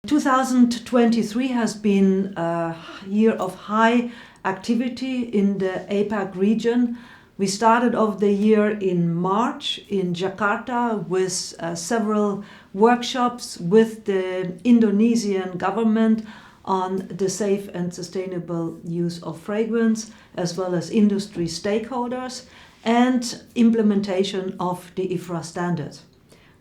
2023 has been a year of high activity in the APAC region. We started off the year in March in Jakarta with several workshops with the Indonesian government on the safe and sustainable use of fragrance, as well as industry stakeholders, and implementation of the IFRA Standards.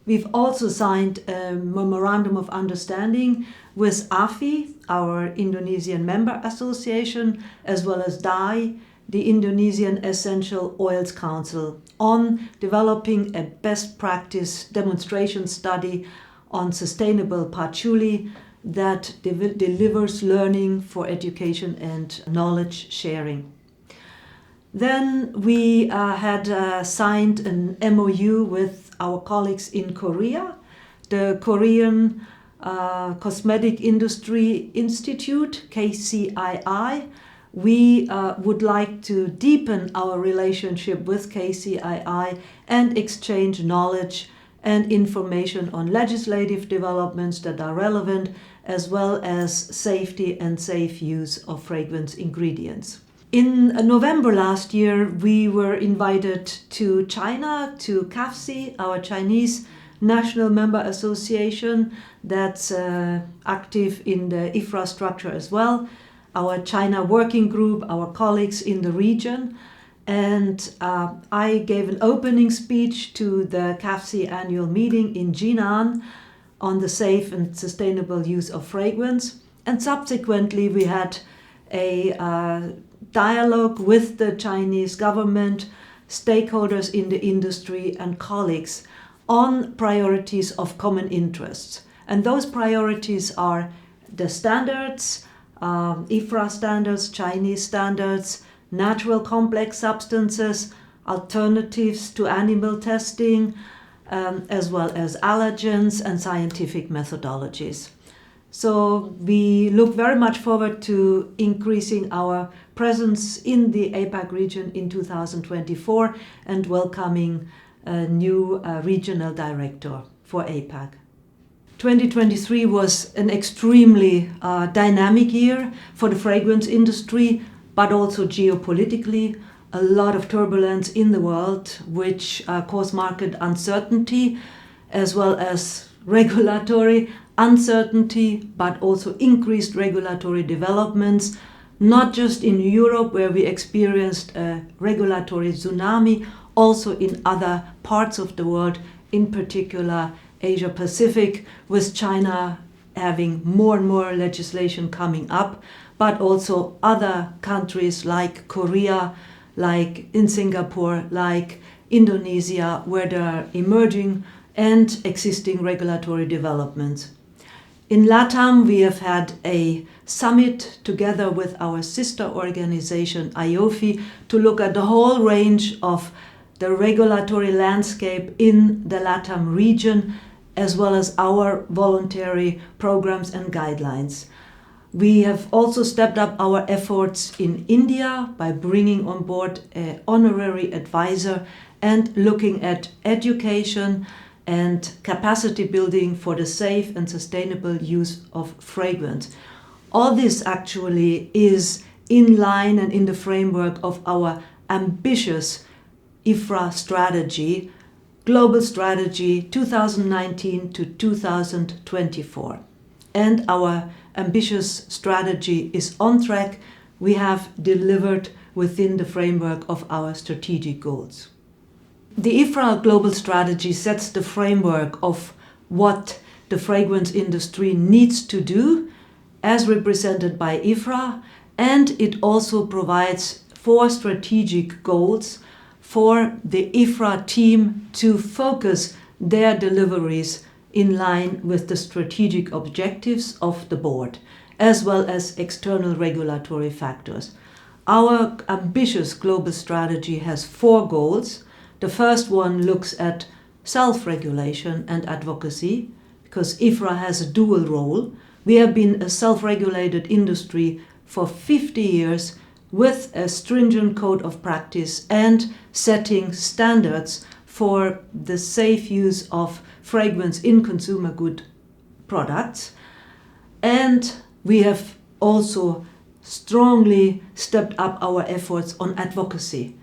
We've also signed a Memorandum of Understanding with AFI, our Indonesian member association, as well as DAI, the Indonesian Essential Oils Council, on developing a best practice demonstration study on sustainable patchouli that delivers learning for education and knowledge sharing. Then we had signed an MOU with our colleagues in Korea, the Korean Cosmetic Industry Institute, KCII. We would like to deepen our relationship with KCII and exchange knowledge and information on legislative developments that are relevant, as well as safety and safe use of fragrance ingredients. In November last year, we were invited to China, to KCII, our Chinese National Member Association that's active in the IFRA structure as well, our China Working Group, our colleagues in the region. And I gave an opening speech to the KCII annual meeting in Jinan on the safe and sustainable use of fragrance. And subsequently, we had a dialogue with the Chinese government, stakeholders in the industry, and colleagues on priorities of common interests. And those priorities are the standards, IFRA standards, Chinese standards, natural complex substances, alternatives to animal testing, as well as allergens and scientific methodologies. So we look very much forward to increasing our presence in the APAC region in 2024 and welcoming a new regional director for APAC. 2023 was an extremely dynamic year for the fragrance industry, but also geopolitically. A lot of turbulence in the world, which caused market uncertainty, as well as regulatory uncertainty, but also increased regulatory developments, not just in Europe, where we experienced a regulatory tsunami, also in other parts of the world, in particular Asia Pacific, with China having more and more legislation coming up, but also other countries like Korea, like in Singapore, like Indonesia, where there are emerging and existing regulatory developments. In LATAM, we have had a summit together with our sister organization, IOFI, to look at the whole range of the regulatory landscape in the LATAM region, as well as our voluntary programs and guidelines. We have also stepped up our efforts in India by bringing on board an honorary advisor and looking at education and capacity building for the safe and sustainable use of fragrance. All this actually is in line and in the framework of our ambitious IFRA strategy, Global Strategy 2019 to 2024. And our ambitious strategy is on track. We have delivered within the framework of our strategic goals. The IFRA Global Strategy sets the framework of what the fragrance industry needs to do, as represented by IFRA, and it also provides 4 strategic goals for the IFRA team to focus their deliveries in line with the strategic objectives of the board, as well as external regulatory factors. Our ambitious global strategy has 4 goals. The first one looks at self-regulation and advocacy, because IFRA has a dual role. We have been a self-regulated industry for 50 years with a stringent code of practice and setting standards for the safe use of fragrance in consumer good products. And we have also strongly stepped up our efforts on advocacy.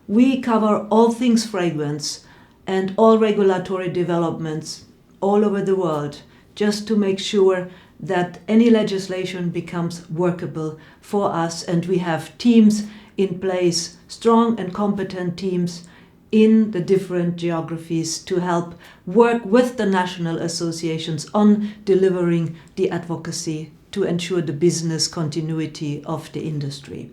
We cover all things fragrance and all regulatory developments all over the world, just to make sure that any legislation becomes workable for us. And we have teams in place, strong and competent teams in the different geographies to help work with the national associations on delivering the advocacy to ensure the business continuity of the industry.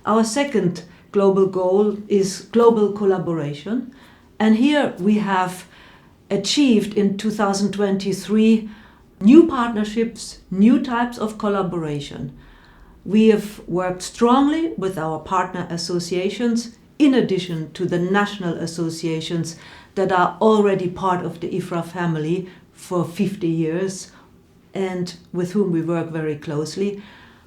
Our second global goal is global collaboration. And here we have achieved in 2023 new partnerships, new types of collaboration. We have worked strongly with our partner associations in addition to the national associations that are already part of the IFRA family for 50 years and with whom we work very closely.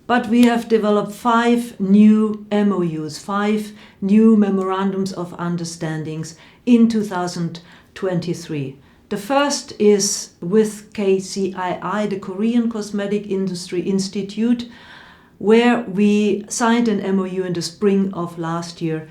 But we have developed 5 new MOUs, 5 new memorandums of understandings in 2023. The first is with KCII, the Korean Cosmetic Industry Institute, where we signed an MOU in the spring of last year,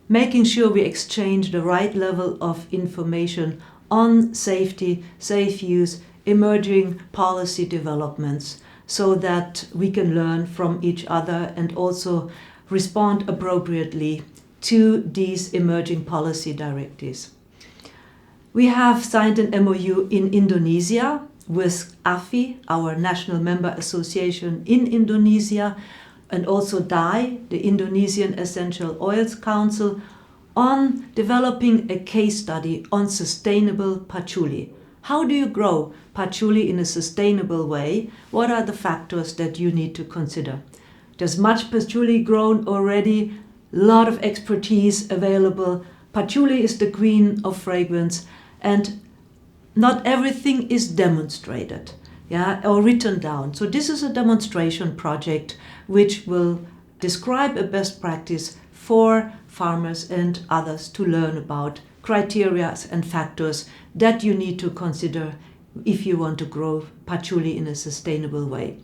making sure we exchange the right level of information on safety, safe use, emerging policy developments, so that we can learn from each other and also respond appropriately to these emerging policy directives. We have signed an MOU in Indonesia with AFI, our national member association in Indonesia, and also DAI, the Indonesian Essential Oils Council, on developing a case study on sustainable patchouli. How do you grow patchouli in a sustainable way? What are the factors that you need to consider? There's much patchouli grown already, a lot of expertise available. Patchouli is the queen of fragrance, and not everything is demonstrated, or written down. So this is a demonstration project which will describe a best practice for farmers and others to learn about criteria and factors that you need to consider if you want to grow patchouli in a sustainable way.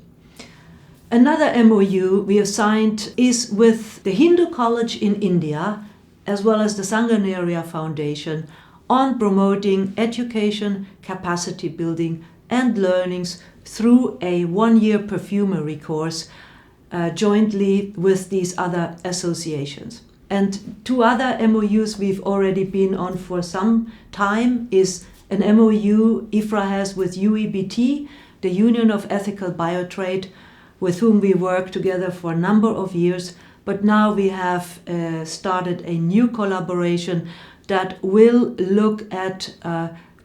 Another MOU we have signed is with the Hindu College in India, as well as the Sanganeria Foundation, on promoting education, capacity building and learnings through a 1-year perfumery course jointly with these other associations. And 2 other MOUs we've already been on for some time is an MOU IFRA has with UEBT, the Union of Ethical Biotrade, with whom we work together for a number of years. But now we have started a new collaboration that will look at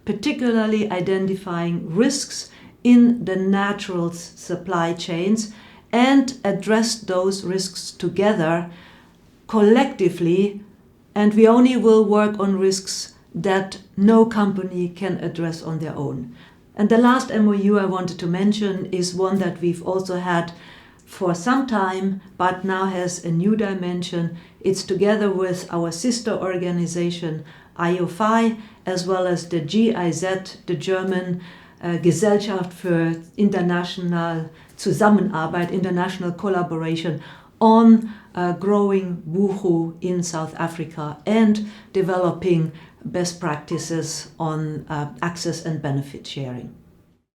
particularly identifying risks in the natural supply chains and address those risks together collectively, and we only will work on risks that no company can address on their own. And the last MOU I wanted to mention is one that we've also had for some time, but now has a new dimension. It's together with our sister organization IOFI, as well as the GIZ, the German Gesellschaft für international Zusammenarbeit, international collaboration on growing wuhu in South Africa and developing best practices on access and benefit sharing.